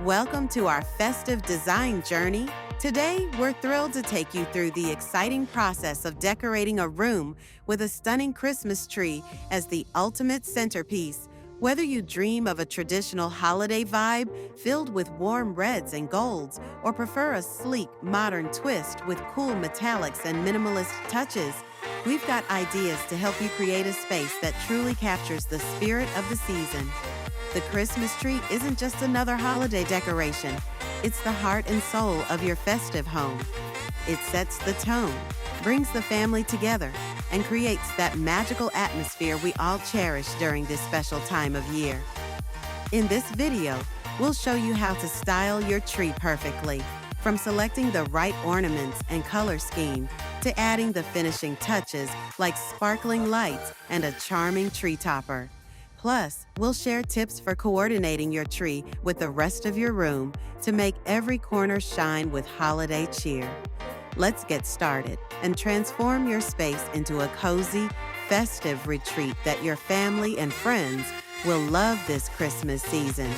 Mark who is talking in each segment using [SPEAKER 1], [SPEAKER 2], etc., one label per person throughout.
[SPEAKER 1] Welcome to our festive design journey. Today, we're thrilled to take you through the exciting process of decorating a room with a stunning Christmas tree as the ultimate centerpiece. Whether you dream of a traditional holiday vibe filled with warm reds and golds, or prefer a sleek, modern twist with cool metallics and minimalist touches, we've got ideas to help you create a space that truly captures the spirit of the season. The Christmas tree isn't just another holiday decoration. It's the heart and soul of your festive home. It sets the tone, brings the family together, and creates that magical atmosphere we all cherish during this special time of year. In this video, we'll show you how to style your tree perfectly, from selecting the right ornaments and color scheme to adding the finishing touches like sparkling lights and a charming tree topper. Plus, we'll share tips for coordinating your tree with the rest of your room to make every corner shine with holiday cheer. Let's get started and transform your space into a cozy, festive retreat that your family and friends will love this Christmas season.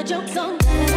[SPEAKER 2] joke's on.